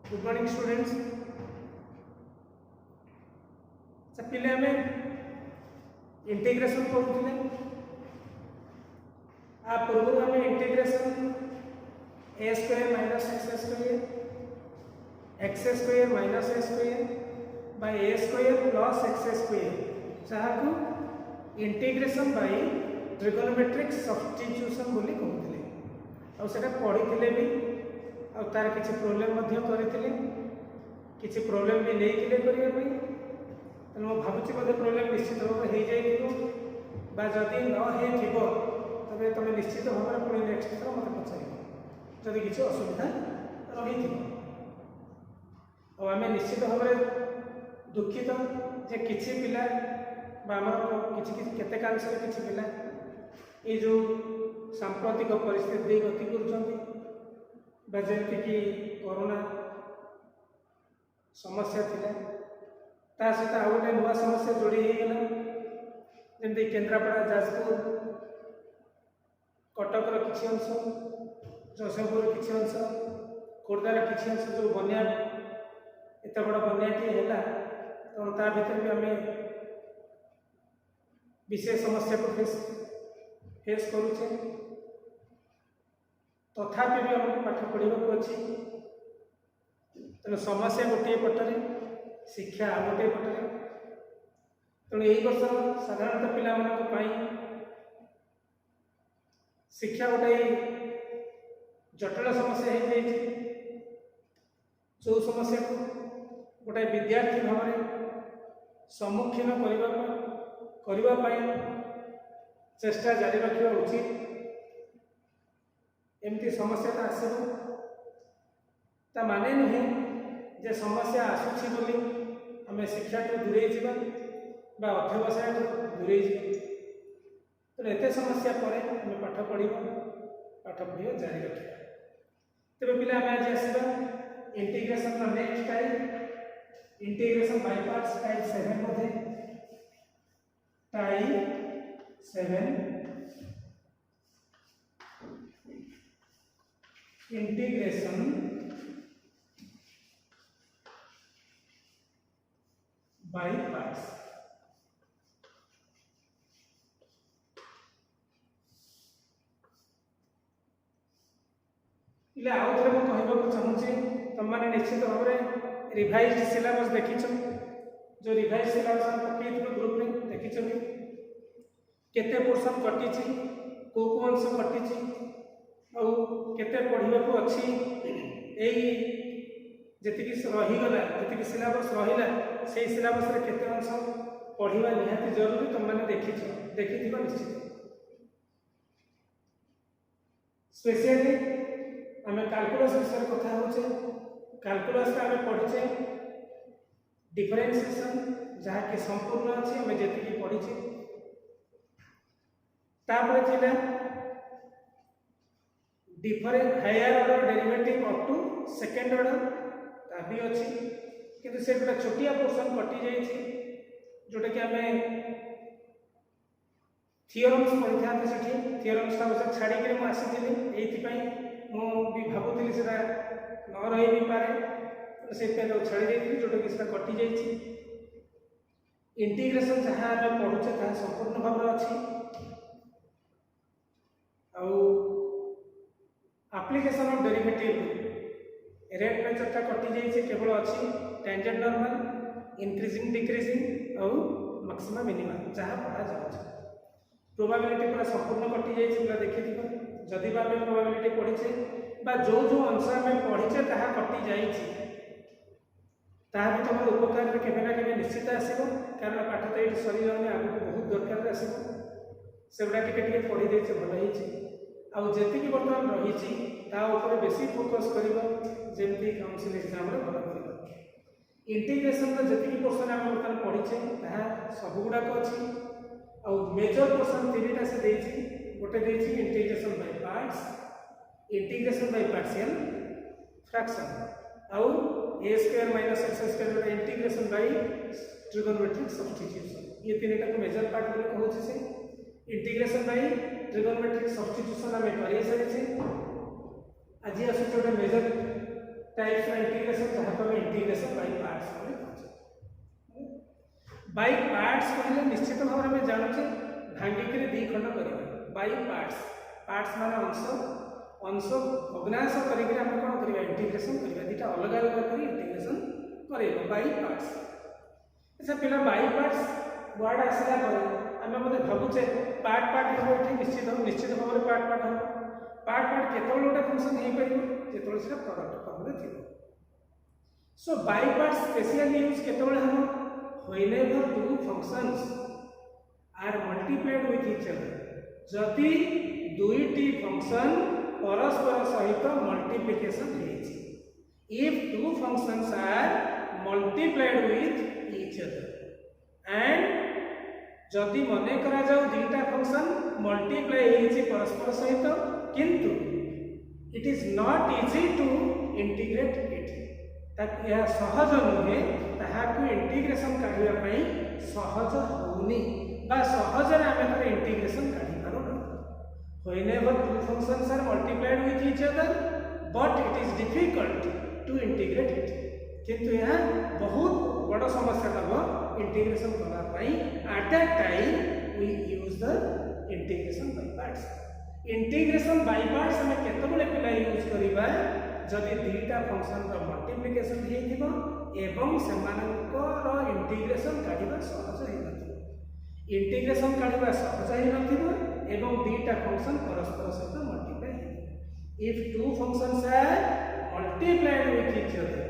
Good morning students. पिले आम integration करूँ आ पूर्व आम integration A square minus X square minus A square by A square plus x square जहाँ को इंटीग्रेशन बाय ट्रिगोनोमेट्रिक सब्स्टिट्यूशन बोली कहते और सेटा पढ़ी भी और तार किसी प्रोब्लेम करते किसी प्रोब्लेम भी नहीं करने तेणु भावुँ बोधे प्रोब्लेम निश्चित भाव में जदि न हो तबे तुम निश्चित भाव में पुणी नेक्स्ट थर मत पचार जदि किसी असुविधा रही आम निश्चित भाव में दुखित जे किसी पिला किसी केतेकांश किसी पिला ये जो सांप्रतिक परिस्थिति गति कर जमीक कोरोना समस्या थिला ता सहित आउ गोटे नुआ समस्या जोड़ी होगला जमी केन्द्रापड़ा जाजपुर कटकर किसी अंश जशपुर किसी अंश खोर्धार किसी अंश जो बनिया एत बड़ बनियाटी है तेणु ता भर भी आम विशेष समस्या को फेस करुचे तथापि भी आमको पाठ पढ़ा अच्छी तेणु समस्या गोटे पटरे शिक्षा आ गोटे पटरे तेणु यही वर्ष साधारणतः पिला शिक्षा गोटे जटिल समस्या हो जो समस्या को गोटे विद्यार्थी भाव में सम्मुखीन करने चेष्टा जारी रखा उचित एमती समस्या तो आसब ता माने नुहे जे समस्या आसूची बोली आम शिक्षा को दूरे जावा अध्यवसाय दूरे तो एत समस्या पर आम पाठ पढ़ा जारी रखा तेज पिला आज आसवा integration next type integration by parts type 7 मध्ये टाइप 7 इंटीग्रेशन बाय पार्ट्स इले आउ थे मुझे कहवाक चाहूँगी तुम मैंने निश्चित भाव में रिवाइज सिलेबस देखी जो रिवाइज सिलेबस पकई ग्रुप में देखी केते पोर्शन कटी को अंश कटी केते पढ़ा को अच्छी यही जी रहीगला जी सिलेबस रहा से सिलेबस केते अंश पढ़ा निहाती जरूरी तुम मैंने देखी निश्चित स्पेशली आम कैलकुलस विषय कथा होचे कैलकुलस आम पढ़ीचे डिफरेंशिएशन जहाँ कि संपूर्ण अच्छी आम जी पढ़ीचे तापर different higher order derivative up to second order ता भी अच्छी किंतु से गोटे छोटिया पोर्शन कटि जाइए जोटा कि आम थियोरम्स पढ़ी था थियोरम्स छाड़ी मुझे मुझे भावुली से न रही भी पारे से छाड़ी जाइए जोटा कि कटि जाइए इंटीग्रेशन जहाँ आम पढ़ुचे ताहा संपूर्ण भाव में अच्छी एप्लिकेशन ऑफ डेरिवेटिव रेट मेथडटा कटि जाइए केवल अच्छी टेंजेंट नॉर्मल इंक्रीजिंग डिक्रीजिंग और मैक्सिमम मिनिमम जहाँ पढ़ा जाए प्रोबेबिलिटी पूरा संपूर्ण कटि जाइए पूरा देखी जदि आम प्रोबेबिलिटी पढ़ीचे जो जो अंश आम पढ़ीचे ताहा कटि जाइए ताहा भी तुम उपकार में केवे ना केवे निश्चित आसो कारण पाठ तो ये सरी जाऊनी आगे बहुत दरकार आसो सेगुड़ा टे पढ़ी देचे भल होती आउ जी बर्तमान रही बेसी फोकस करमती काउंसिल एग्जाम भल कर इंटीग्रेशन जी पोर्सन आम बर्तमान पढ़ीचे सबुगुड़ाक अच्छी आउ मेजर पोर्सन 3टा से देती गोटे देती integration by parts integration by partial fraction आउ A square minus X square integration by trigonometric substitution ये 3टा को मेजर पार्ट बोली कहूँ से इंटीग्रेशन बाय ट्रिगोनोमेट्रिक सब्स्टिट्यूशन आम कर सारी आज आसूँ गोटे मेजर टाइप्स ऑफ इंटीग्रेशन जहाँ पर integration by parts by parts कहले निश्चित भाव में जानूचे भांगिक दी खंड करवा बाय पार्ट्स पार्ट्स माने अंश अंश भग्नांश करके हम कौन करवा इंटीग्रेशन करवा दुटा अलग अलग कर इंटीग्रेशन करवा बाय पार्ट्स। अच्छा पिला बाय पार्ट्स वर्ड आसला पर आम मतलब भावुचे पार्ट पार्ट हम ये निश्चित भाव में पार्ट पार्ट हम पार्ट पार्ट केतल गोटे फंक्शन हो पार जो से प्रोडक्ट फॉर्म में थी। सो बाय पार्ट्स स्पेशली यूज केतल हम whenever two functions are multiplied with each other जदि दुईटी फंक्शन परस्पर सहित multiplication होइछि if two functions are multiplied with each other and जदि मने करा जाऊ दुईटा फंक्शन मल्टीप्लाई होइछि परस्पर सहित किंतु it is not easy to integrate it यह सहज नुहे ताहाकु इंटीग्रेशन काढिबा पई सहज होउनी बा सहज रे आमे तर integration काढि Paro whenever two functions are multiplied with each other but it is difficult to integrate it किंतु यह बहुत बड़ समस्या तब इंटीग्रेशन करबा पई at that time we use the integration by parts integration by parts हमें केतबेले पिला यूज करिबा जदि दुईटा फंक्शन रो मल्टीप्लिकेशन हेइथिबो एवं सेमानकर इंटीग्रेशन काढिबा सहज हेइ नथिबो इंटीग्रेशन काढिबा सहज हेइ नथिबो एवं दुईटा फंक्शन परस्पर सहित मल्टीप्लाई हेइथिबो if two functions are multiplied with each other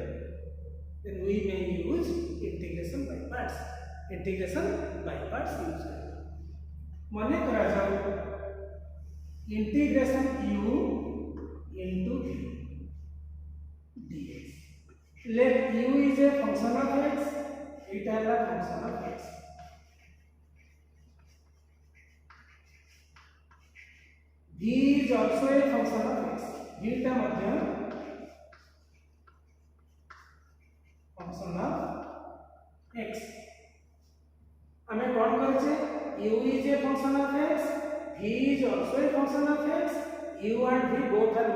then we may use integration by parts use करबा माने करा जाऊ integration u into v dx let u is a function of x it is a function of x v is also a function of x v टा मध्य function of x हमें कौन करछे u is a function of x v is also a function of x u and v both are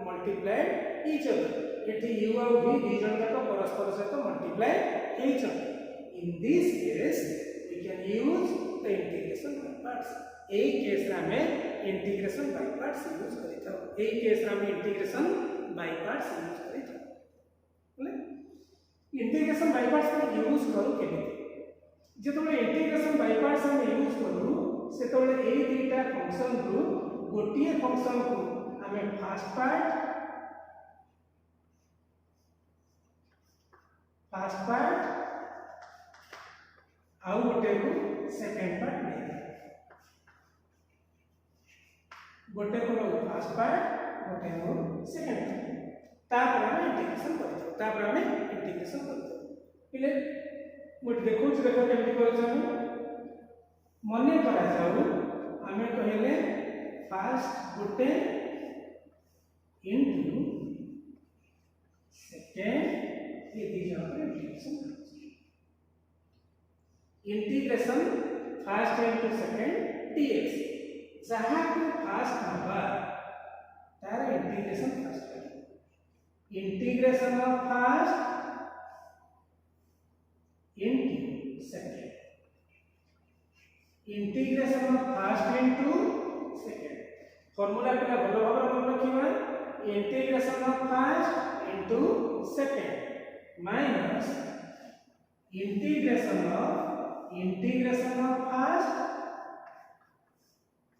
multiplied each other एठी u और v दी जन का परस्पर सहित multiply each other in this case we can use the integration by parts AE case रे हमें integration by parts use करिता एई case रे हमें इंटीग्रेशन बाय पार्ट्स यूज करिता बोले इंटीग्रेशन बाय पार्ट्स को यूज करू केमिति जेतबे इंटीग्रेशन बाय पार्ट्स हम यूज करू सेतबे एई दुईटा फंक्शन को गोटिए फंक्शन को हमें फर्स्ट पार्ट आउ गोटे को सेकंड पार्ट ले गोटे को फर्स्ट पार्ट गोटे को सेकंड पार्ट तापर हम इंटीग्रेशन करथो तापर हम इंटीग्रेशन करथो पिले मोट देखो देखो केमति करछन मने करा जाऊ हमें कहले फर्स्ट गोटे इनटू सेकंड ये दी जाकर integration integration first into second dx जहां को फर्स्ट नंबर तार इंटीग्रेशन फर्स्ट कर integration of first into second integration of first into second formula पिला भलो भाबरे मन रखिबा integration of first into second minus integration of first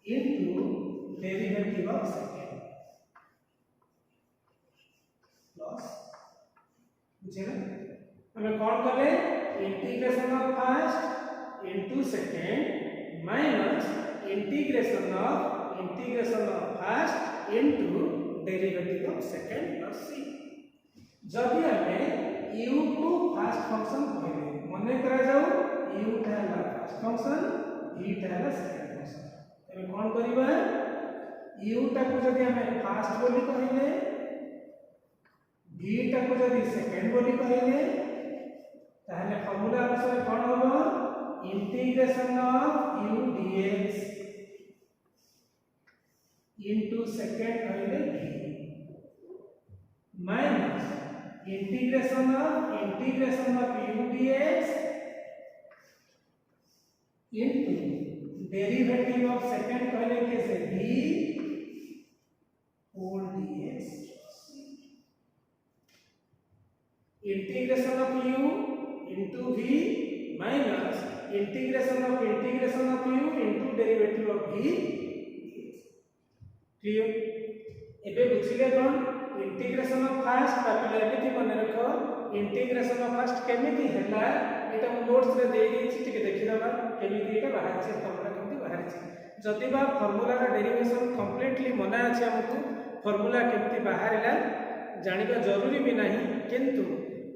into derivative of second plus बुझे हमें कौन करे integration of first into second minus integration of first into derivative of second plus c जदि हमें u को फर्स्ट फंक्शन कहले मने करा जाऊ u टा है फर्स्ट फंक्शन v टा है सेकंड फंक्शन तबे कोन करिबा u टा को जदि हमें फर्स्ट बोली कहले v टा को जदि सेकंड बोली कहले ताहले फार्मूला अनुसार कोन होबो integration of u dx into second कहले v minus integration of u dx into derivative of second कहले कैसे v whole dx integration of u into v minus integration of u into derivative of v clear एबे बुझिले कोन integration of first पापिला एमिति मन रखो इंटीग्रेशन ऑफ फर्स्ट केमिति हैला एटा हम नोट्स रे दे दी छी टिके देखि दबा केमिति एटा बाहर छै फॉर्मूला केमिति बाहर छै जदि बा फॉर्मूला रा डेरिवेशन कंप्लीटली मना अछि हमकु फॉर्मूला केमिति बाहरला जानिबा जरूरी भी नहीं किंतु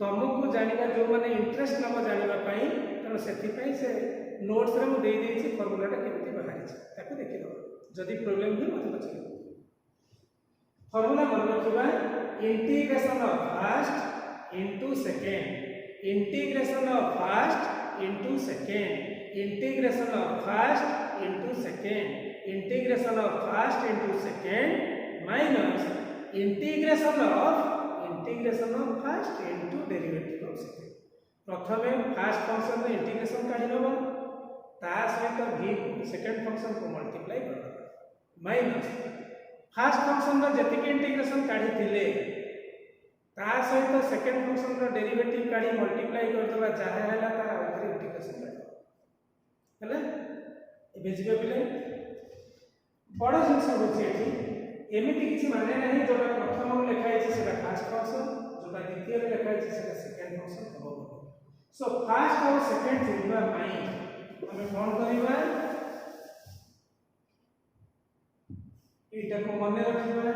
तुमको जानिबा जो माने इंटरेस्ट नब जानिबा पई तनो सेति पई से नोट्स रे हम दे दी छी फॉर्मूला टा केमिति बाहर छै ताको देखि दबा जदि प्रॉब्लम भी मते पछिलो फॉर्मूला मन रखिबा integration of first into second integration of first into second integration of first into second integration of first into second minus integration of first into derivative of second प्रथमे फर्स्ट फंक्शन में integration काढी नबा ता सहित v second function को multiply कर minus first function रो जतिके इंटीग्रेशन काढी थिले ता सहित सेकंड फंक्शन रो डेरिवेटिव काढी मल्टीप्लाई कर दबा जाहे हला ता ओथरे इंटीग्रेशन काढ हला एबे जिबे बिले बड़ जिंस होछि एठी एमिति किछि माने नाही जोटा प्रथम में लिखा है सेटा फर्स्ट फंक्शन जोटा द्वितीय में लिखा है सेटा सेकंड फंक्शन हो सो फर्स्ट और सेकंड जिबा माई हमें कोन करिबा एटा को मने रखिबा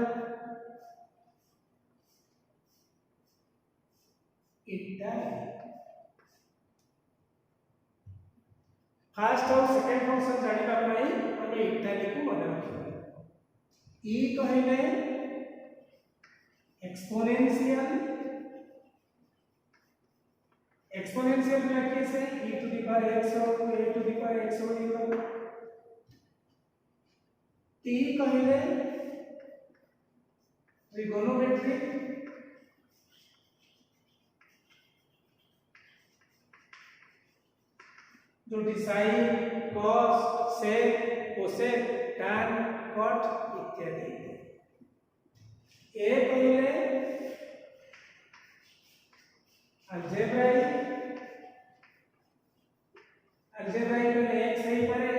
एटा फर्स्ट और सेकंड फंक्शन जानिबा पई हमें एटा को मने रखिबा e कहले एक्सपोनेंशियल में कैसे e to the power x और a to the power x और इक्वल t कहले ट्रिगोनोमेट्रिक जो sine cos sec cosec tan cot इत्यादि ए कहले अल्जेब्राइक में x है पारे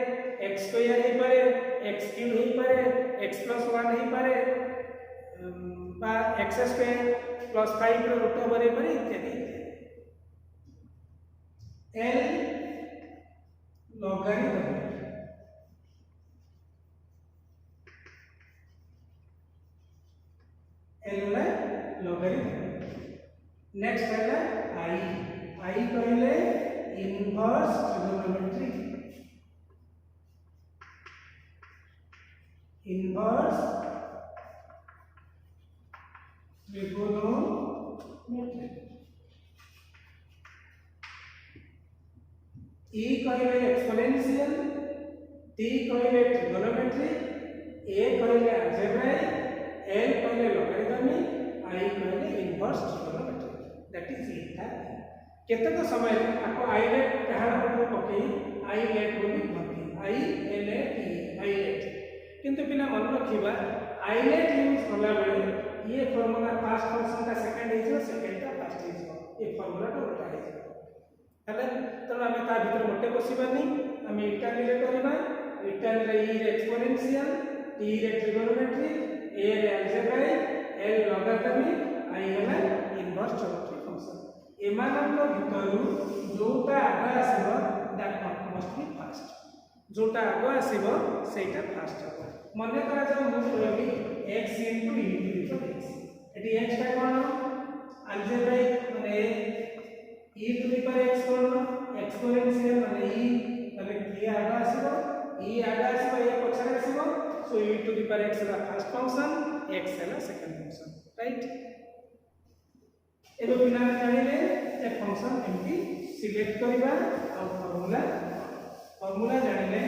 x स्क्वायर है पारे x क्यूब है पारे x + 1 है पारे बा x स्क्वायर + 5 रो रूट ओवर है पारे इत्यादि l लॉगरिथम नेक्स्ट है i कहले इनवर्स ट्रिगोनोमेट्रिक e कहले एक्सपोनेंशियल t कहले ट्रिगोनोमेट्रिक a कहले अलजेब्राइक l कहले लॉगरिथमिक i कहले इनवर्स ट्रिगोनोमेट्रिक दैट इज इटा केतक समय आपको i लेट कहां पर पकई i लेट बोली कहती i l a t i late किंतु बिना मन रखिबा i लेट यूज होला बेले ये फार्मूला फर्स्ट फंक्शन का सेकंड है सेकंड का फर्स्ट है ये फार्मूला का उल्टा है हले तो हमें ता भीतर मोटे बसिबानी हमें इटा ले करबा इटा रे e रे एक्सपोनेंशियल t रे ट्रिगोनोमेट्रिक a रे अलजेब्राइक l लॉगरिथमिक i हला इनवर्स ट्रिगोनोमेट्रिक फंक्शन एमानक भितरु जोटा आगा आसीबो दैट मस्ट बी फर्स्ट जोटा आगा आसीबो सेटा फर्स्ट हो मने करा जाऊ मु कहबी x * e to the x एटी x का कोन अलजेब्राइक माने e to the power x कोन एक्सपोनेंशियल माने e माने e आगा आसीबो ए पछरे आसीबो so e to the power x ला फर्स्ट फंक्शन x ला सेकंड फंक्शन राइट एबो बिना जानिले ए फंक्शन एमपी सिलेक्ट करबा और फार्मूला जानिले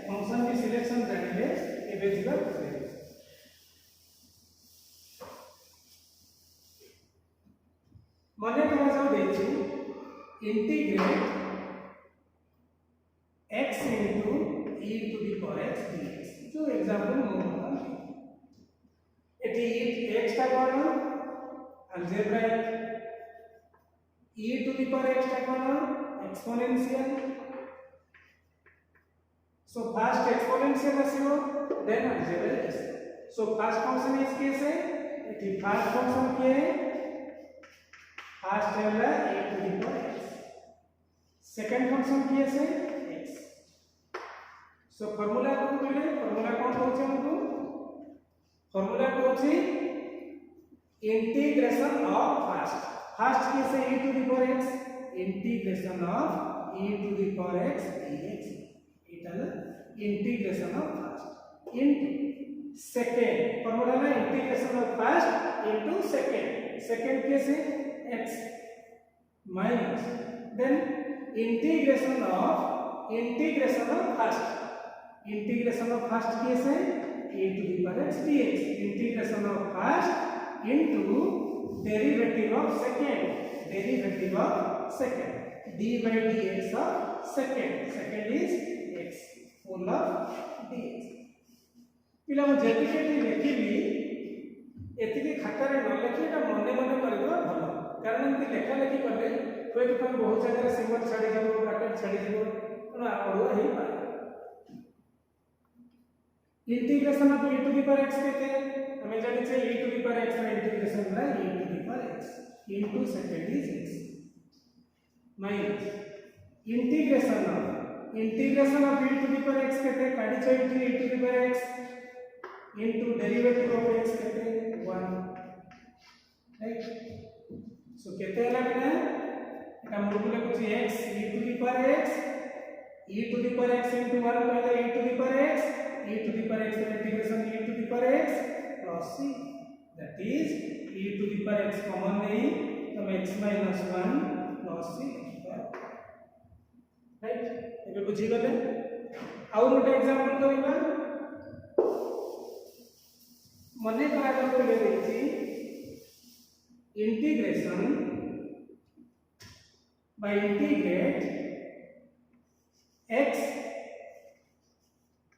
फंक्शन की सिलेक्शन जानिले एबे दिबा मने करा जाऊ देछि integrate x into e to the power x dx जो एग्जांपल मो एटी x ता कोन algebraic e to the power x ता कोन exponential so first exponential asio then algebraic asio so first function is कैसे एटी फर्स्ट फंक्शन के फर्स्ट है a to the power x second function कैसे x so फार्मूला को बोले formula कोन होचे हमको फार्मूला को होचे इंटीग्रेशन ऑफ फर्स्ट कैसे e to the power x integration of e to the power x dx इटल integration of first into second formula में integration of first into second कैसे x minus then integration of first कैसे e to the power x dx integration of first into derivative of second d by dx of second is x full of dx पिला मु जेतिके लिखिली एतिके खाता रे न लिखि एटा मने मने करबा भलो कारण एति लेखा लेखि करले कोइ तो बहुत जगह सिंबल छाडी जबो ब्रैकेट छाडी जबो न अडुआ ही पाए integration of e to the power x केते हमें जानि छे e to the power x रा इंटीग्रेशन ला e to the power x into second is x minus integration of e to the power x केते काडी छे e to the power x into derivative of x केते 1 right so केते हला केना एटा मोडुले कुछ x e to the power x into 1 पहले e to the power x integration e to the power x plus c that is e to the power x common नहीं तो x minus 1 plus c right एबे बुझी गले और गोटे example करिबा मने करा जातो ले देछि integration by integrate x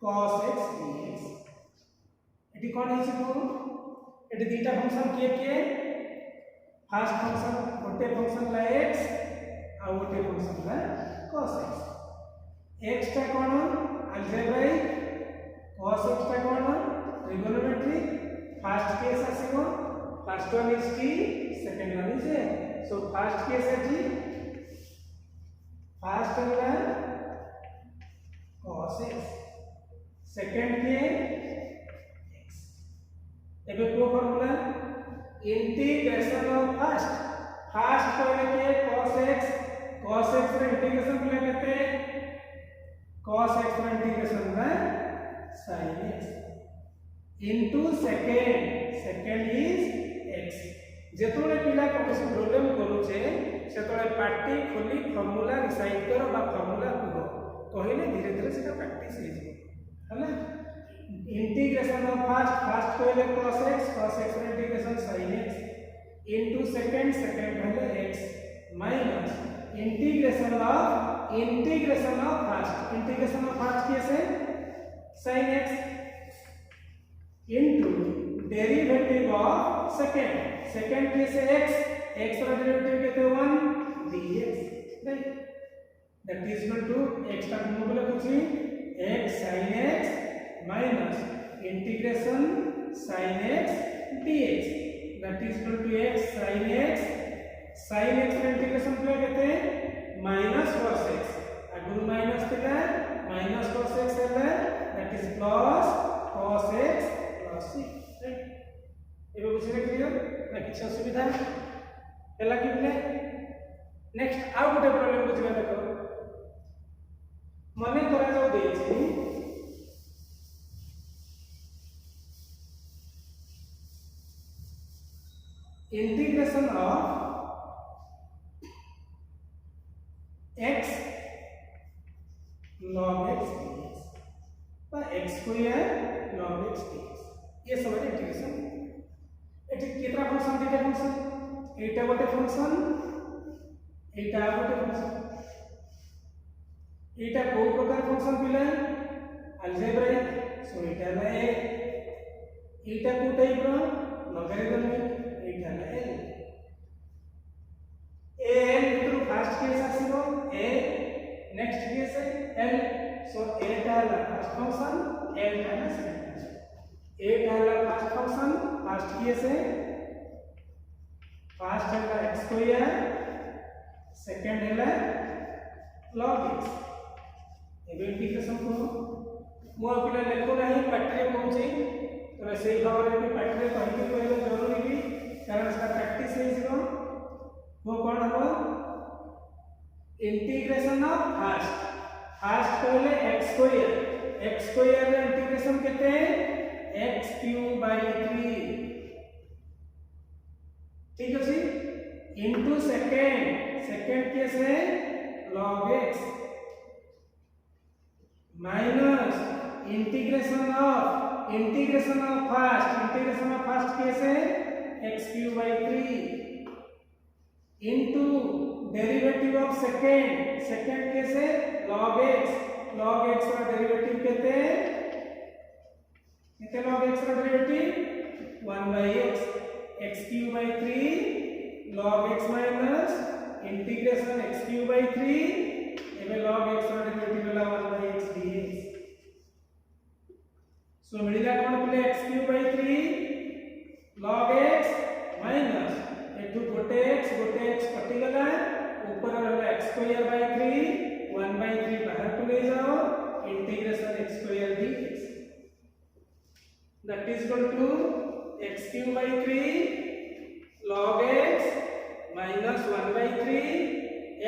cos x dx एटी कोन है को एटी दीटा फंक्शन के फर्स्ट फंक्शन गोटे फंक्शन ला x आ गोटे फंक्शन ला cos x x ता कोन अलजेब्राइक cos x ता कोन ट्रिगोनोमेट्रिक फर्स्ट केस आसीबो first one is t second one is a so first case है t फर्स्ट वाला cos x सेकंड के x एबे को फार्मूला इंटीग्रेशन ऑफ फर्स्ट पहले के cos x रे इंटीग्रेशन ले लेते cos x रे इंटीग्रेशन में sin x into second is x जेतोले पिला कोनसे प्रॉब्लम करूचे सेतोले पार्टी खोली फार्मूला रिसाइड करो बा फार्मूला करो कहिले धीरे धीरे सेटा प्रैक्टिस हे जे हला इंटीग्रेशन ऑफ फर्स्ट पहले cos x रे integration sin x into second पहले x minus integration of first कैसे sin x into derivative of second कैसे x रा डेरिवेटिव केते 1 dx right that is equal to x ता modulo कुछि x sin x minus integration sin x dx that is equal to x sin x रा integration play केते minus cos x अगुरु minus थिला minus cos x हैला that is plus cos x plus c right एबे बुझिले clear ना किछ असुविधा हैला कि बोले नेक्स्ट आउ गोटे प्रॉब्लम बुझिबा देखो मने करा जाउ देछि integration of x log x dx বা x square log x dx ये सब इंटीग्रेशन एटी कितना फंक्शन दीटा फंक्शन एटा गोटे फंक्शन एटा गोटे फंक्शन एटा को प्रकार फंक्शन पिला अलजेब्राइक सो एटा ला ए एटा को टाइप रो लॉगरिथमिक एटा ला एल एल तो first case आसीबो A next case L so Etah La first function L टा ला सेकंड फंक्शन एटा ला फर्स्ट फंक्शन फर्स्ट केस है फर्स्ट है x स्क्वायर सेकंड है log x एबे इंटीग्रेशन को मो पिला लेखो नहीं पाठरे पहुंचे तो से भाव रे भी पाठरे कहि के कहले जरूरी भी कारण इसका प्रैक्टिस है जिरो वो कौन हो इंटीग्रेशन ऑफ फर्स्ट कहले x स्क्वायर रे इंटीग्रेशन केते x³/3 ठीक अछि इनटू सेकंड केस है log x minus integration of first case है x³/3 into derivative of second case है log x का डेरिवेटिव केते log x का derivative 1/x x³/3 log x minus integration x³/3 एबे log x रो derivative होला 1/x dx सो मिलिला कोन पले x³/3 log x minus एटू गोटे x कटि गला ऊपर रहला x²/3 1/3 बाहर को ले जाओ integration x² dx that is equal to x³/3 log x minus 1/3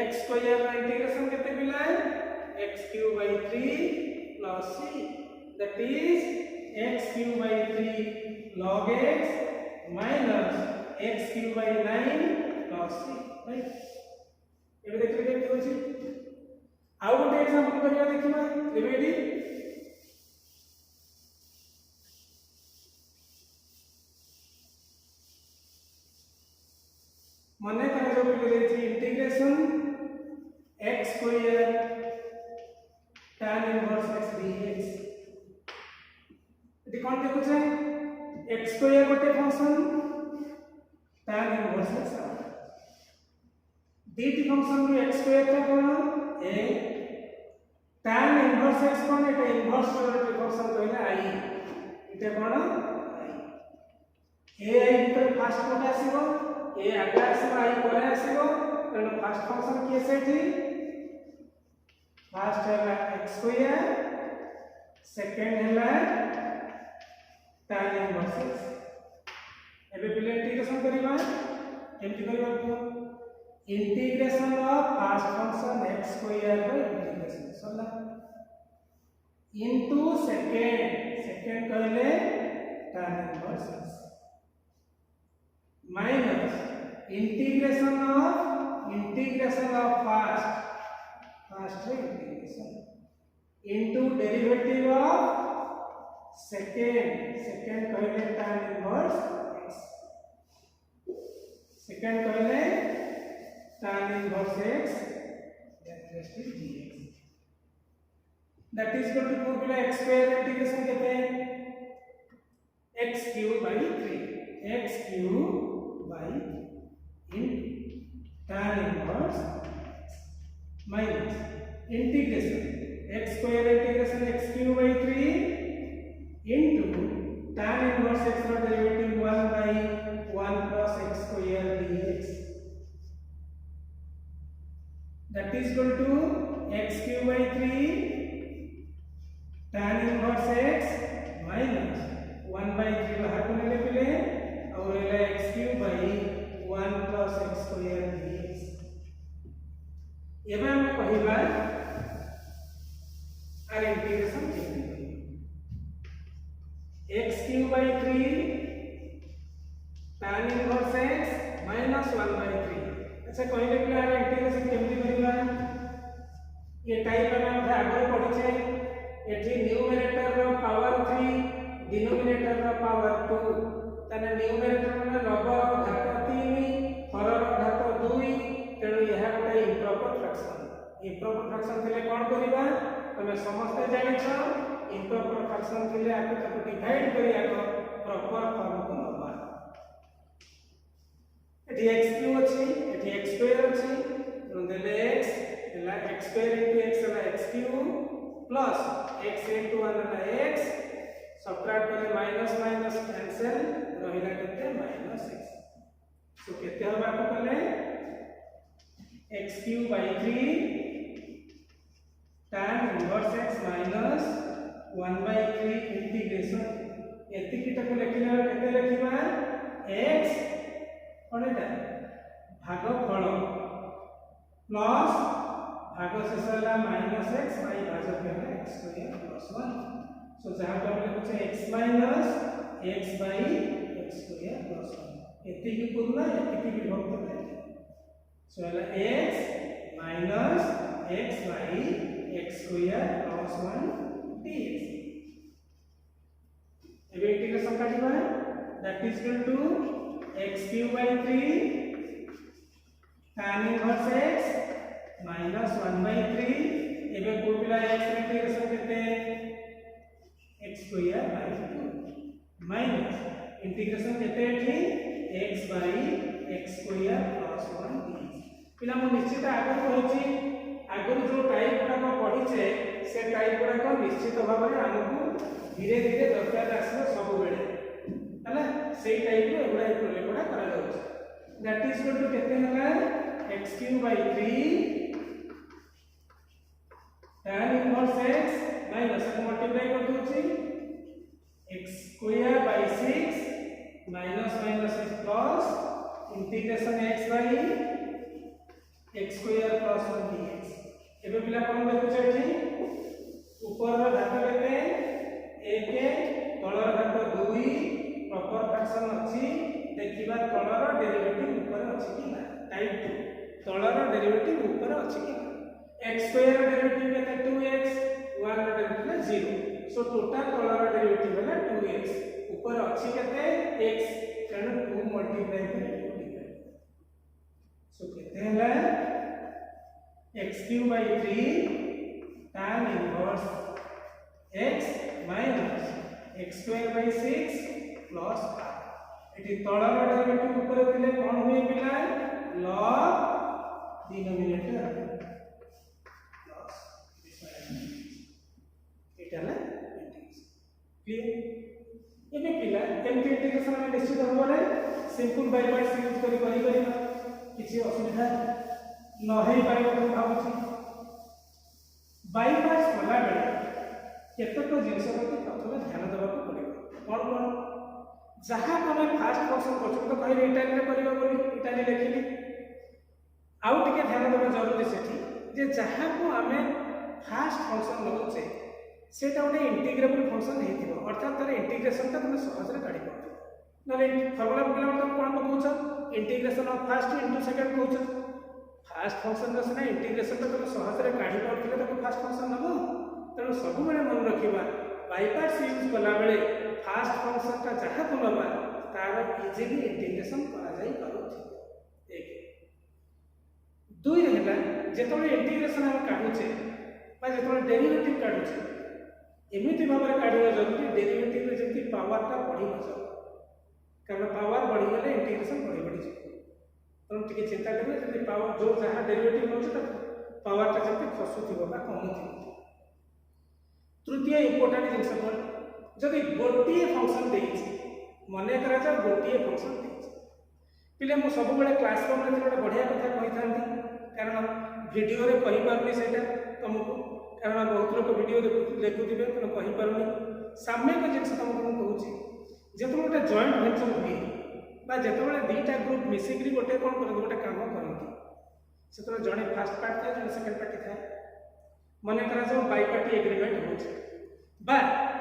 x² का इंटीग्रेशन केते मिला x³/3 plus c that is x³/3 log x minus x³/9 plus c right एबे देखिए केते होची आउ गोटे एग्जांपल करिया देखिबा रेडी मने करा जो बोले integration x² tan inverse x dx यदि कोन देखो छै x² गोटे फंक्शन tan इनवर्स x दीटी फंक्शन रो x² था कोन a tan इनवर्स x कोन एटा इनवर्स रिलेटेड फंक्शन कहले i एटा कोन i a भीतर फास्ट कोन आसीबो ए आगे आसीबो आई परे आसीबो तेनो फर्स्ट फंक्शन के सेठी फर्स्ट हैला x² सेकंड हैला tan इनवर्स x एबे पहिले इंटीग्रेशन करिबा केमति करिबा को integration of first function x² रो इंटीग्रेशन सला इनटू सेकंड कहले tan inverse x minus integration of first integration into derivative of second कहले tan इनवर्स x सेकंड कहले tan inverse x dx that is equal to formula x² integration केते x³/3 tan inverse minus integration x² integration x³/3 into tan inverse x रो derivative 1/1 plus x² dx that is equal to x³/3 tan inverse x minus 1/3 बाहर को ले पिले और एला x³/1 plus x² dx एबे हम कहिबा आर इंटीग्रेशन केते x³/3 tan inverse x minus 1/3 अच्छा कहले कि आर इंटीग्रेशन केमति करिबा ये टाइप में हम आगे पढ़ी छे एठी न्यूमरेटर रो पावर 3 डिनोमिनेटर रो पावर 2 तने न्यूमरेटर में लघु घात 3 फरक इम्प्रॉपर फ्रैक्शन थिले कोन करिबा तमे समस्त जानिछ इम्प्रॉपर फ्रैक्शन थिले आके ताको डिवाइड करी आको प्रॉपर फॉर्म को नबा एटी x क्यूब अछि एटी x स्क्वायर अछि तो देले x ହେଲା x स्क्वायर into x ହେଲା x cube plus x into 1 ହେଲା x सबट्रैक्ट कले माइनस माइनस कैंसिल रहिला केते माइनस x सो केते हबा को कले x cube by 3 tan inverse x minus 1 by 3 integration एतिकिटा को लेखिला केते लेखिबा x कोनटा भागफल प्लस भाग शेष होला माइनस x by भाजक होला x स्क्वायर प्लस 1 सो जहां पे हम लिखुछे x minus x by x square plus 1 एतिकी पूर्ण एतिकी विभक्त करे सो होला x minus x by x square plus 1 dx एबे इंटीग्रेशन काटिबा that is equal to x cube by 3 tan inverse x minus 1 by 3 एबे कोपिला x इंटीग्रेशन केते x square by 2 minus integration केते एठी x by x square plus 1 dx पिला मो निश्चित आगे कहूची आगु जो टाइप गुडा पढिछे से टाइप गुडा निश्चित भाबरे हमकु धीरे धीरे दरकार आसबो सब बेले हला सेही टाइप रो एगुडा प्रयोग गुडा करा जाउछ दैट इज इक्वल टू केते हला x cube by 3 tan inverse x minus को मल्टीप्लाई कर दोछि x square by 6 minus minus x plus integration x by x square plus 1 dx एबे पिला कोन देखु छै ऊपर रो घात केते 1 तळर घात 2 प्रॉपर फ्रैक्शन अछि देखिबा तळर डेरिवेटिव ऊपर अछि कि ना टाइप 2 तळर डेरिवेटिव ऊपर अछि कि x स्क्वायर डेरिवेटिव केते 2x 1 रो डेरिवेटिव 0 सो टोटल तळर डेरिवेटिव होला 2x ऊपर अछि केते x तेनु 2 मल्टीप्लाई करे 2 डिवाइड सो केते होला x cube by 3 tan inverse x minus x square by 6 plus r एटी तळर डेरिवेटिव ऊपर थिले कोन होई पिला log डिनोमिनेटर प्लस एटा ना क्लियर एबे पिला एमटी इंटीग्रेशन में निश्चित होबरे सिंपल बाय पार्ट्स यूज करी परिबा किछि असुविधा न होई पारिबो तो भाबुछि बाय पार्ट्स कला बेले केतक जिंस प्रति प्रथम ध्यान देबा को पड़िबो कोन कोन जहा तमे फास्ट फंक्शन करछो तो कहले इटाली रे करिबो बोली इटाली लिखिली आउ टिके ध्यान देबा जरूरी सेठी जे जहा को हमें फास्ट फंक्शन लउछे सेटा ओने इंटीग्रेबल फंक्शन हेतिबो अर्थात तार इंटीग्रेशन ता तुम सहज रे काढी पाबो नले फार्मूला पकला तो कोन कहउछ integration of first into second कहउछ फास्ट फंक्शन रे सेना इंटीग्रेशन ता तुम सहज रे काढी पाउथिले तो फास्ट फंक्शन नबो तनो सब बेले मन रखिबा बाय पार्ट्स यूज कला बेले फास्ट फंक्शन का जहा को नबा तार इजीली इंटीग्रेशन करा जाई पारुछि एक दुई रहला जेतोले इंटीग्रेशन हम काढुचे बा जेतोले डेरिवेटिव काढुचे एमिति भाबरे काढिबा जरूरी डेरिवेटिव रे जेति पावर ता बढ़ी जाय कारण पावर बढ़ी गले इंटीग्रेशन बढ़ी जाय तम टिके चिंता करबे जेति पावर जो जहा डेरिवेटिव होछ ता पावर ता जेति खसुथिबो बा कमुथिबो तृतीय इंपोर्टेंट जिंस कोन जदि गोटिए फंक्शन देइछि मने करा जा गोटिए फंक्शन देइछि पिले मो सब बेले क्लासरूम रे गोटे बढ़िया कथा कहि थांती कारण वीडियो रे कहि पारनी सेटा तुमको कारण बहुत लोग वीडियो देखुथिबे त कहि पारनी साम्यक जिंस तुमको कहूछि जेतो गोटे जॉइंट वेंचर हुई बा जेतो बेले दीटा ग्रुप मिसिकरी गोटे कोन करन गोटे काम करनती सेतो जणे फर्स्ट पार्ट था जणे सेकंड पार्ट था मने करा जो बाय पार्टी एग्रीमेंट होछ बा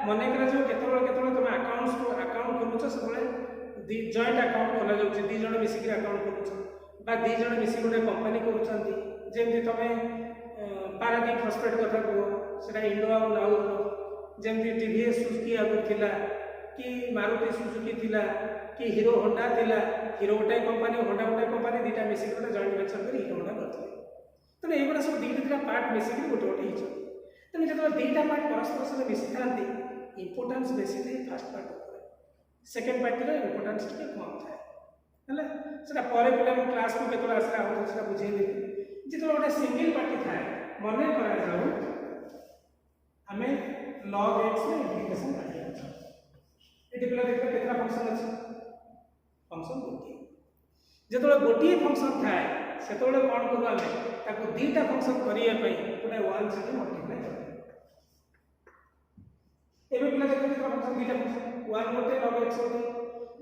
मने करा जो केतोले तुम अकाउंट्स को अकाउंट करूछ सबले दी जॉइंट अकाउंट खोला जाउछ दी जण मिसिकरी अकाउंट करूछ बा दी जण मिसिक गोटे कंपनी करूछंती जेमति तमे पारादीप हॉस्पिटल कथा को सेटा इंडो आ नाउ जेमति टीवीएस सुजुकी आगु थिला कि मारुति सुजुकी थिला कि हीरो होंडा थिला हीरो गोटे कंपनी होंडा गोटे कंपनी दीटा मिसिक गोटे जॉइंट वेंचर करी हीरो होंडा करथले तेणु एगुड़ा सब दुईटा पार्ट मिसिक गोटे गोटे हो तेणु जो दुईटा पार्ट परस्पर सहित मिसी था इंपोर्टान्स बेसी थे fast part second party importance टे कम थाए है पे क्लास को केत आसला बुझेदेवी जो गोटे सिंगल पार्टी थाए मन कर आम लॉग एक्स इंटीग्रेशन काढ़ा ये पिला देखिए केतना फंक्शन अच्छे फंक्शन गोटे जो गोटे फंक्शन थाए से कौन करूँ आम ताको दीटा फंक्शन करने गोटे वन से मल्टीप्लाई कर एबे पिला देखिए केतना फंक्शन दीटा फंक्शन वन गोटे लॉग एक्स गोटे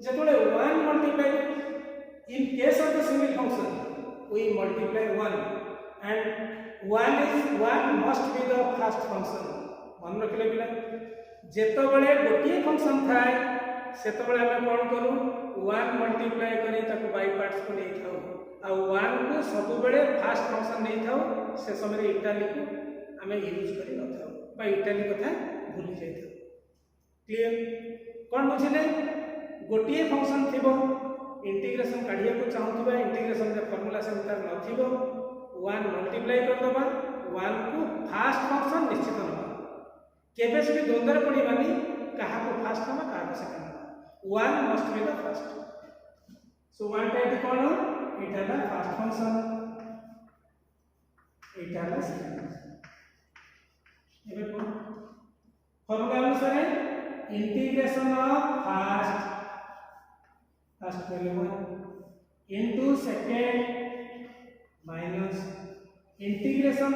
जो one multiply in case of the single function we multiply 1 and 1 must be the first function मन रखले पिला जेतो बळे गोटिए फंक्शन थाए सेतो बळे हम कोन करू 1 मल्टीप्लाई करी ताको बाय पार्ट्स को नै थाउ आ 1 को सब बळे फर्स्ट फंक्शन नै थाउ से समय इटाली को हम यूज करी न थाउ बा इटाली कथा भूली जाय थाउ क्लियर कोन बुझिले गोटिए फंक्शन थिबो इंटीग्रेशन काढ़िया को चाहूबा इंटीग्रेशन का फार्मूला से उतार नथिबो 1 मल्टीप्लाई कर दबा 1 को फर्स्ट फंक्शन निश्चित न केबे से द्वंद्व पड़ी मानी कहा को फर्स्ट हम कहा को second 1 must be the first so 1 type कोन इटा ला फर्स्ट फंक्शन इटा ला सेकंड एबे फार्मूला अनुसार integration of first value 1 into second minus integration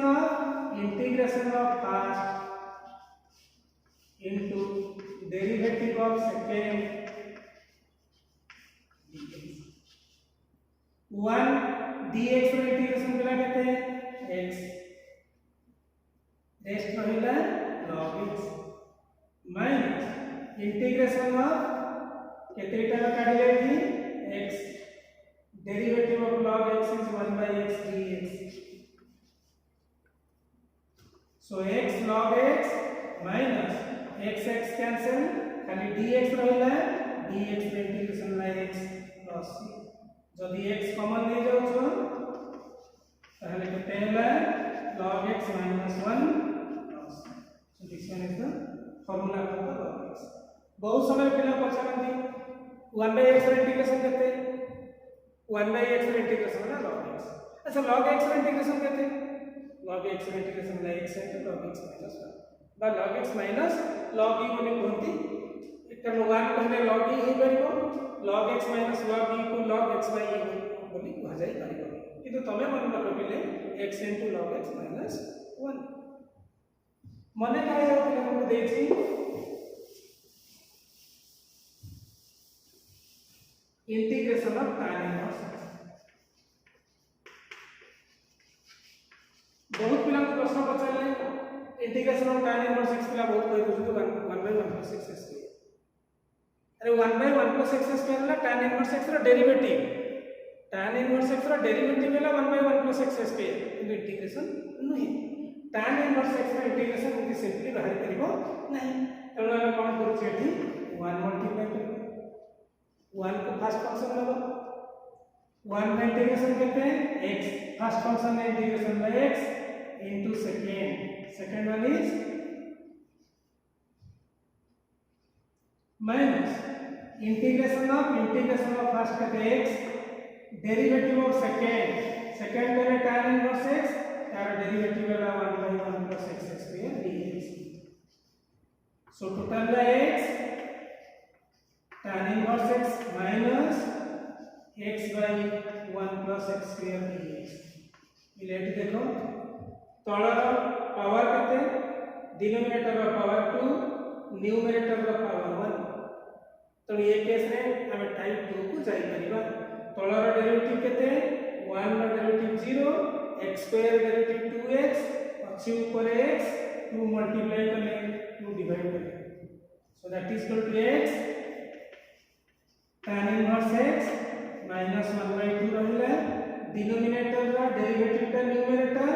of first into derivative of second dx 1 dx रो इंटीग्रेशन केला कहते हैं x रेस्ट रहिला log x minus integration of केतेटा काढी लेथि x derivative of log x is 1 by x dx so x log x minus x cancel खाली dx रहिला dx रे इंटीग्रेशन ला x plus c जदी x कॉमन ले जाउ छ ताहले केते होला log x minus 1 plus so this one is the formula for the log x बहुत समय पिला पछारंती 1 by x रे इंटीग्रेशन करते 1 by x रे इंटीग्रेशन ना log x अच्छा log x रे इंटीग्रेशन करते log x रे इंटीग्रेशन ला x है log x minus 1 बा log x minus log e बोली कोनती एकटा 1 कहले log e हे परिबो log x minus log e को log x by e बोली कहा जाय परिबो किंतु तमे मन रखिले x into log x minus 1 मने काय पिला को देछि इंटीग्रेशन ऑफ tan इनवर्स बहुत पिला को प्रश्न पछाले integration of tan inverse x पिला बहुत कहि दोछु 1 by 1 plus x स्क्वायर अरे 1 by 1 plus x स्क्वायर ला tan इनवर्स x रो डेरिवेटिव tan इनवर्स x रो डेरिवेटिव होला 1 by 1 plus x स्क्वायर किंतु इंटीग्रेशन नहीं tan इनवर्स x रो इंटीग्रेशन इति सिंपली बाहर करिवो नहीं तेणु हम कोन करू छेठी 1 मल्टीप्लाई करू 1 को फर्स्ट फंक्शन लगा 1 में इंटीग्रेशन करते हैं x फर्स्ट फंक्शन में integration by x into second one is minus integration of first करते हैं x डेरिवेटिव ऑफ सेकंड में tan इनवर्स x तार डेरिवेटिव वाला 1 by 1 plus x square dx so total है x tan inverse x minus x by 1 plus x square dx इलेट देखो तळर power केते denominator रो power 2 numerator रो power 1 तो ये case रे हम टाइप 2 को जाई परिबा तळर डेरिवेटिव केते 1 रो derivative 0 x square derivative 2x अछि ऊपर x 2 मल्टीप्लाई करले 2 डिवाइड करले so that is equal to x tan inverse x minus 1 by 2 रहिला डिनोमिनेटर रा डेरिवेटिव का न्यूमरेटर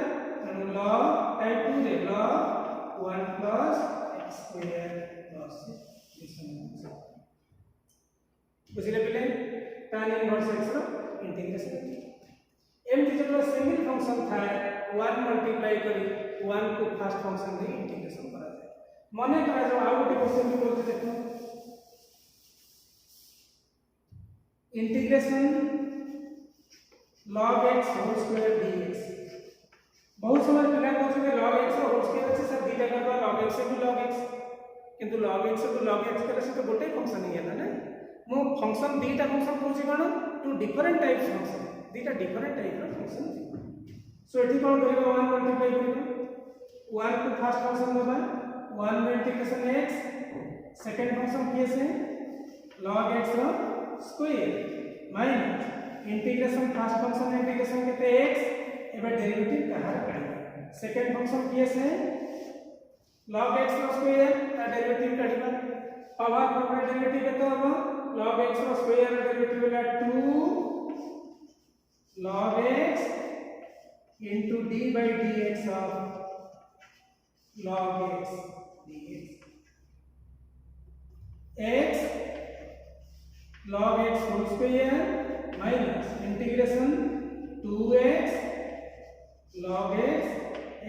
and log type 2 रे log 1 plus x square plus this one बुझिले पिले tan inverse x रो इंटीग्रेशन एमती जो सिंगल फंक्शन था 1 मल्टीप्लाई करी 1 को फर्स्ट फंक्शन दे इंटीग्रेशन करा जाए मने करा जाओ आ गोटे क्वेश्चन भी बोलते देखो integration log x whole square dx बहुत समय पिला कहते log x होल स्क्वायर अच्छे सर दी जगह पर log x से भी log x किंतु log x से log x करे से तो गोटे फंक्शन ही है ना मो फंक्शन दीटा फंक्शन कहूची कोन टू डिफरेंट टाइप्स फंक्शन दीटा डिफरेंट टाइप रो फंक्शन सो एठी कोन करबा 1 मल्टीप्लाई करबा 1 को फर्स्ट फंक्शन देबा 1 में इंटीग्रेशन x सेकंड फंक्शन किए से log x रो square minus integration first function integration केते x एबे डेरिवेटिव कहार काढी सेकंड फंक्शन किए से log x रो स्क्वायर ता डेरिवेटिव काढीबा पावर पर डेरिवेटिव केते होबो log x रो स्क्वायर डेरिवेटिव होला 2 log x into d by dx of log x dx x log x whole square minus integration 2x log x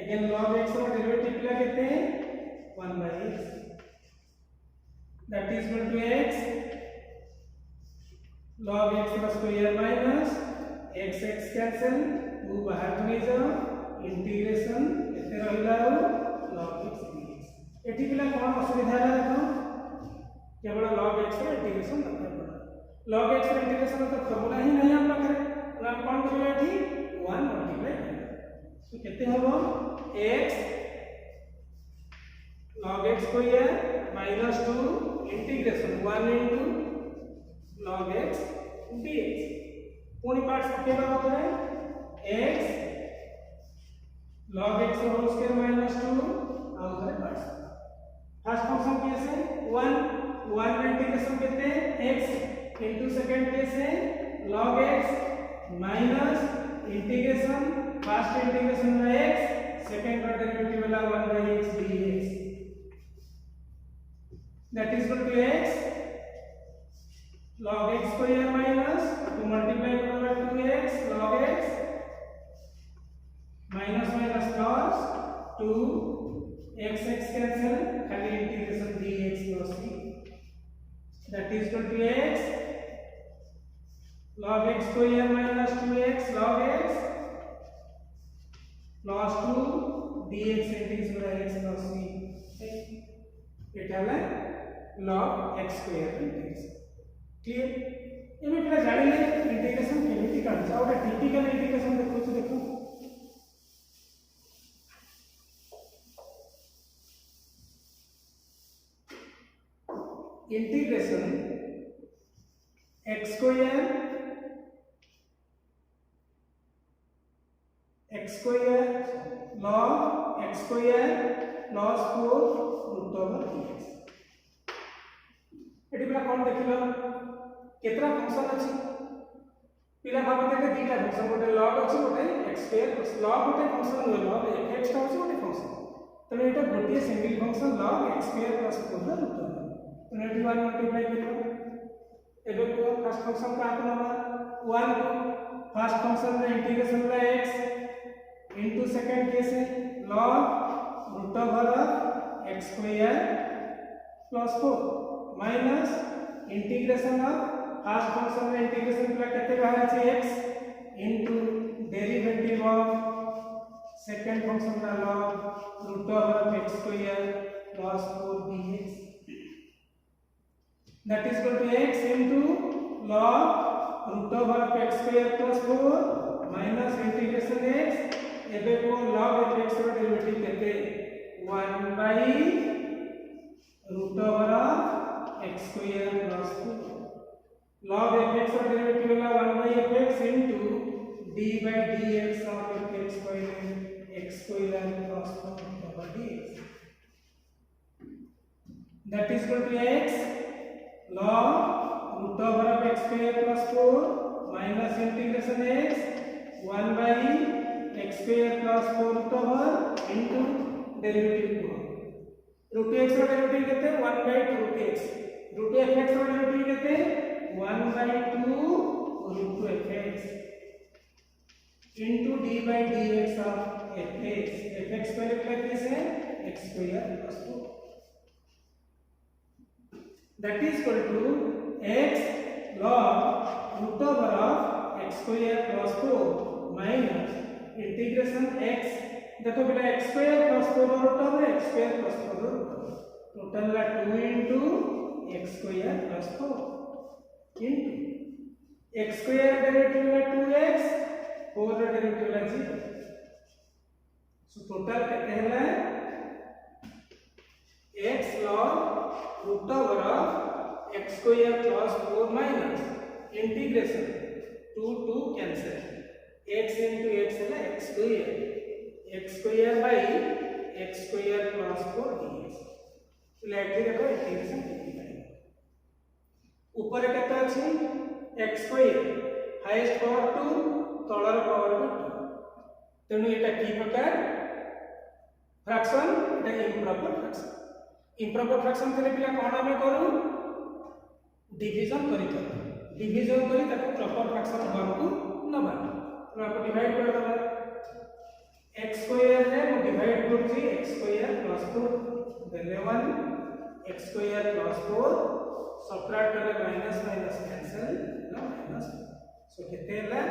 again log x रो derivative ला कहते हैं 1 by x that is equal to x log x का square minus x x cancel 2 बाहर बनी जाओ integration एते रहिला log x dx एठी पिला कोन असुविधा है देखो केवल log x का इंटीग्रेशन दरकार पड़ा log x का इंटीग्रेशन तो फॉर्मूला ही नहीं हम पाखरे तो हम कोन करबे एठी 1 मल्टीप्लाई करबा तो केते हबो x log x square minus 2 integration 1 into log x dx पूरी पार्ट्स केबा होतरे x log x whole square minus 2 आ उधर पार्ट्स फर्स्ट फंक्शन कैसे 1 में इंटीग्रेशन कहते हैं x into सेकंड कैसे log x minus integration first integration में x सेकंड का डेरिवेटिव वाला 1 by x dx that is equal to x log x square minus to multiply by 2x log x minus minus plus 2 x x cancel खाली integration dx plus c that is equal to x log x square minus 2x log x plus 2 dx integration by x plus c it है log x square integration clear एमे पिला जानिले integration केमिति काढ जाओ typical integration देखो तो देखो integration x square log x square plus 4 root over dx eighty पिला कोन देखिलो केतरा फंक्शन अछि पिला भाबते के दीटा फंक्शन गोटे log अछि गोटे x स्क्वायर log गोटे फंक्शन हो log x का अछि गोटे फंक्शन तने एटा गोटे single function log x square plus 4 दा रूट तने एटी 1 मल्टीप्लाई करियो एबे को फर्स्ट फंक्शन का आपन 1 को फर्स्ट फंक्शन में इंटीग्रेशन ला x इनटू सेकंड कैसे log root over x square plus 4 minus integration of first function में इंटीग्रेशन प्लस केते बाहर छै x into derivative of second function का log root over x square plus 4 dx that is equal to x into log root over x square plus 4 minus integration x एबे को log x रो derivative केते 1 by root over x square plus 2 log fx का derivative होगा 1 by fx into d by dx of fx square x square plus 4 over dx that is equal to x log root over of x square plus 4 minus integration x 1 by x square plus 4 root over into derivative 4 root x का derivative कहते हैं 1 by 2 root x root fx का derivative कहते हैं 1 by 2 root 2 fx into d by dx of fx को लिख लेते हैं x square plus 4 that is equal to x log root over of x square plus 4 minus integration x देखो बेटा x square plus 4 root over x square plus 4 total ला 2 into x square plus 4 into x square derivative ला 2x 4 derivative ला 0 so total कितने है x log root over of x square plus 4 minus integration 2 cancel x into x है x square by x square plus 4 dx चलो actually देखो integration ऊपर केते अछि x square हाईएस्ट पावर 2 तळर पावर 2 तेनु एटा की प्रकार फ्रैक्शन एटा इम्प्रॉपर फ्रैक्शन केले पिला कोन हमें करू डिवीजन करी ताको प्रॉपर फ्रैक्शन फॉर्म को नबा तो आपको डिवाइड कर दबा x स्क्वायर रे मु डिवाइड करछि x स्क्वायर प्लस 4 देले 1 x स्क्वायर प्लस 4 सबट्रैक्ट करे माइनस कैंसिल ना माइनस सो केते हला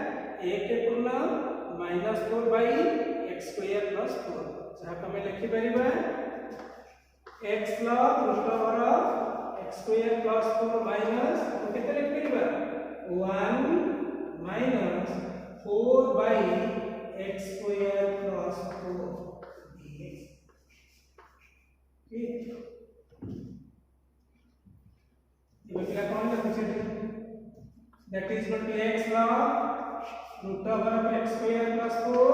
1 पूर्ण -4 बाय x स्क्वायर प्लस 4 जहा हमें लिखि परिबा x log root over of x square plus 4 minus केते लिखि परिबा 1 minus 4 by x square plus 4 dx ठीक ये क्या कौन लिखा है that is equal to x log root over of x square plus 4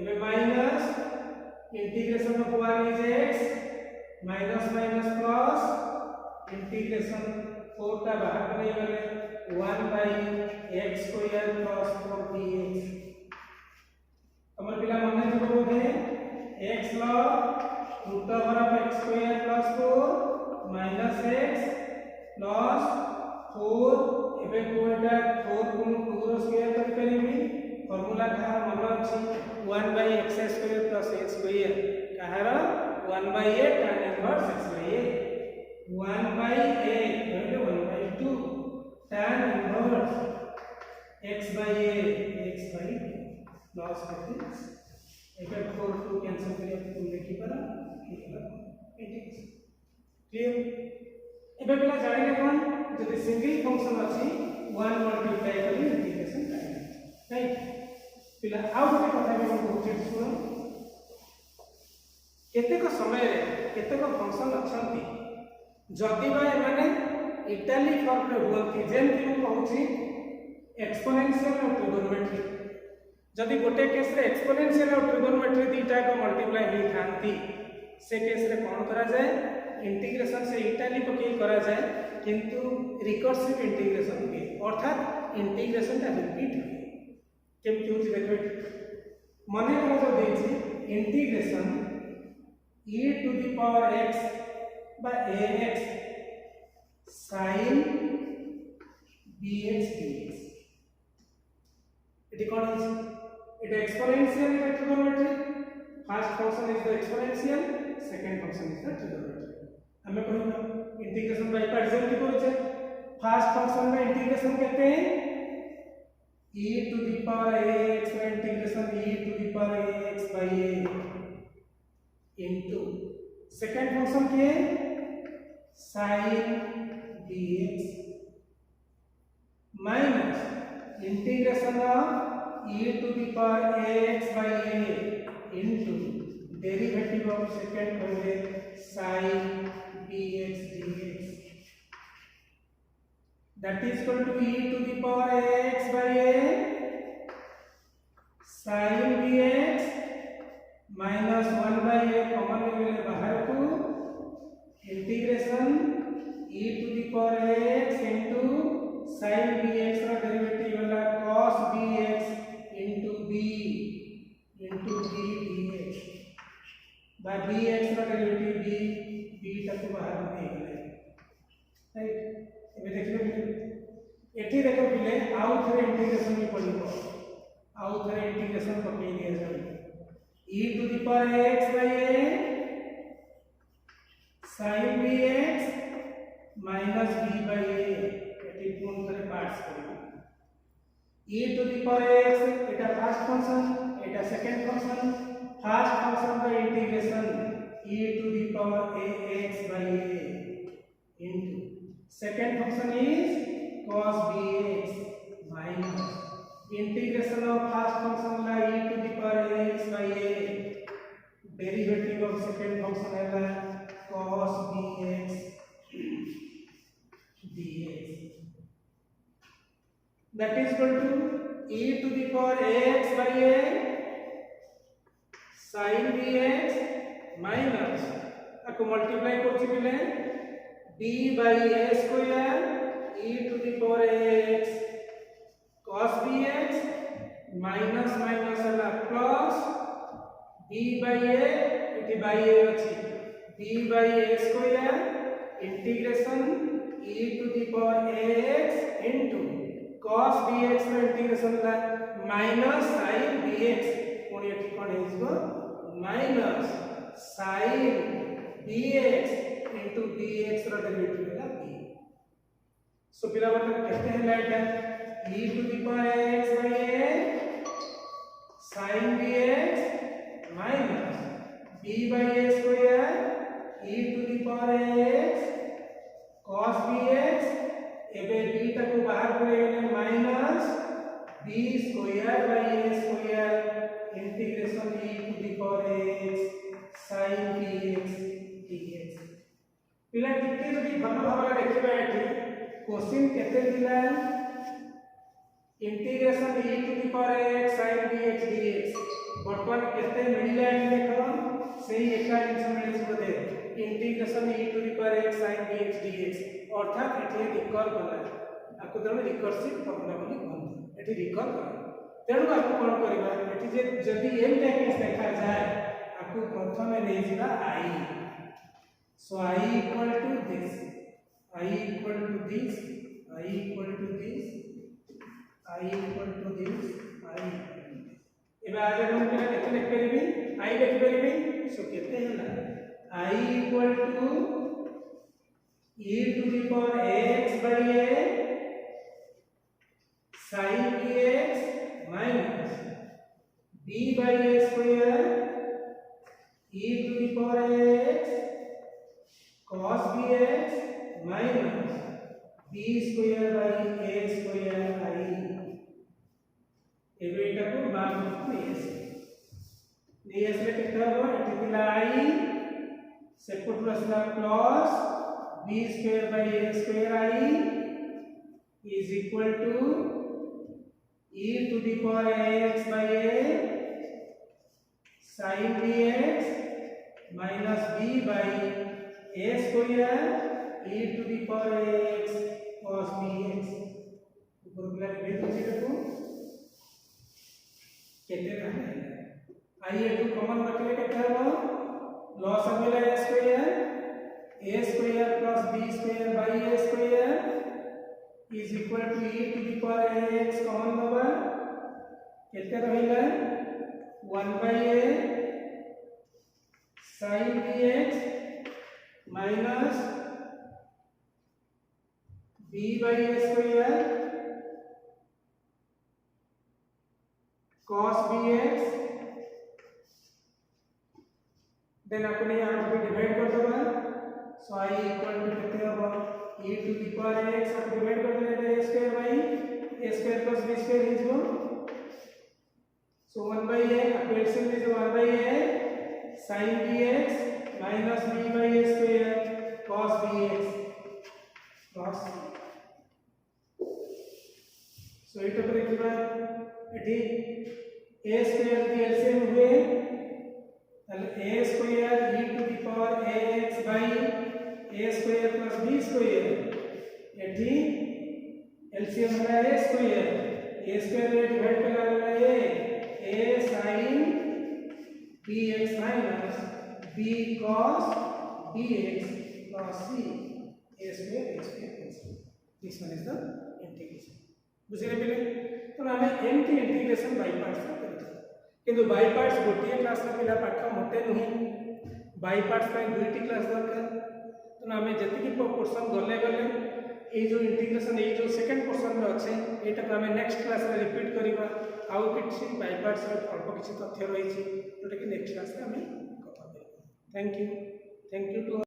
एबे minus integration of 1 is x minus plus integration 4 का बाहर नहीं गले 1 by x square plus 4 dx हमर पिला माने जो बोले x log root over of x square plus 4 minus x plus 4 एबे कोटा 4 गुण 2 रो स्क्वायर कर परिबी फार्मूला का मन अछि 1 by x square plus x square Kahar 1 by a tan inverse x by a 1 by a मतलब 1 by 2 tan inverse x by a x by plus करते effect 4 2 cancel करिए तुम लिखि परा क्लियर एबे पिला जानिले कोन जदि सिंगल फंक्शन अछि 1 मल्टीप्लाई करी इंटीग्रेशन राइट पिला आउ गोटे कथा भी हम कहूचे सुनो केतेक समय रे केतेक फंक्शन अछंती जदि बा माने इटाली फॉर्म रे हुअती जेमति हम कहूची एक्सपोनेंशियल और ट्रिगोनोमेट्री जदि गोटे केस रे एक्सपोनेंशियल और ट्रिगोनोमेट्री दीटा को मल्टीप्लाई ही थांती से केस रे कोन करा जाय इंटीग्रेशन से इटाली पके करा जाय किंतु रिकर्सिव इंटीग्रेशन के अर्थात इंटीग्रेशन ता रिपीट हुए केम क्यों देखो माने को जो देछि integration e to the power x by ax sin bx dx it is exponential trigonometry first function is the exponential second function is the trigonometry हमें कहूंगा इंटीग्रेशन बाय पार्ट जेमति करू छे फर्स्ट फंक्शन में इंटीग्रेशन कहते हैं e to the power ax का integration e to the power ax by a into second function के sin dx minus integration of e to the power ax by a into derivative of second कहले sin bx dx that is equal to e to the power ax by a sin bx minus 1 by a common ले बाहर को integration e to the power x into sin bx का derivative वाला cos bx into b dx by bx का derivative b तक बाहर नहीं गले राइट एबे देखियो एठी देखो बिले आउ थरे इंटीग्रेशन में पड़िबो आउ थरे इंटीग्रेशन पकई दिया जाय power x by a sin bx minus b by a eighty पूर्ण करे पार्ट्स करियो e to the power x Etah first function Etah second function first function का integration e to the power ax by a into second function is cos bx minus integration of first function la e to the power ax by a derivative of second function है cos bx dx that is equal to e to the power ax by a sin bx minus आपको multiply करछि बिले b by a square e to the power ax cos bx minus minus है plus b by a इति by a अछि b by a square integration e to the power ax into cos bx ର integration ला minus sin bx कोन एठी कोन हेजबो minus sin bx into dx ର derivative है b सो पिला मतलब कहते हैं like e to the power x by a sin bx minus b by a square e to the power x cos bx एबे b तक बाहर करेंगे minus b square by a square integration e to the power x sin bx dx पिला टिके जदि भल भाबरे देखिबा एठी क्वेश्चन केते दिला integration e to the power x sin bx dx वर्तमान केते मिलिला देखो सेही एका आंसर मिले बोले integration e to the power x sin bx dx अर्थात एठी रिकॉल कला आपको तने रिकर्सिव फॉर्मूला बोली कहते एठी रिकॉल करा तेणु आपको कोन करबा एठी जे जदी m मैट्रिक्स देखा जाए आपको प्रथम ले जिबा I so I equal to this I equal to this I equal to this I equal to this I एबे आज हम केना केते लिख परिबी I लिख परिबी सो केते हैला I equal to e to the power x by a sin bx minus b by a square e to the power x cos bx minus b square by a square I एबे एटा को बार नहीं ऐसे कितना हो एटी दिला I सेपट plus plus b square by a square I is equal to e to the power ax by a sin bx minus b by a square e to the power ax cos bx ऊपर वाला लिख दीजिए तो केते रहना I ये तो common रखले केते हो loss of a square plus b square by a square is equal to e to the power ax common number केते रहिला 1 by a sin bx minus b by a square cos bx then अपने यहां पे divide कर दोगा so I equal to कितने होगा e to the power x आप divide कर देंगे a square by a square plus b square is वो so 1 by a equation is 1 by a sin bx minus b by a square cos bx cos so it पर किबा एठी a square the LCM हुए ताले a square e to the power ax by a square plus b square एठी LCM है a square रे divide करला a sin bx minus b cos bx plus c a square this one is the integration बुझले पिले तो हमें m की integration by parts करते किंतु बाय पार्ट्स गोटे क्लास पिला पाठ मते नुहे बाय पार्ट्स दुईटी क्लास दरकार तेना आम जी पोर्सन गले गले ये जो इंटीग्रेशन ये जो सेकेंड पोर्सन अच्छे यहाँ को आम नेक्स्ट क्लास में रिपीट करवा आउ कि बाय पार्ट्स अल्प किसी तथ्य रही जोटा कि नेक्स्ट क्लास में आम कथा थैंक यू टू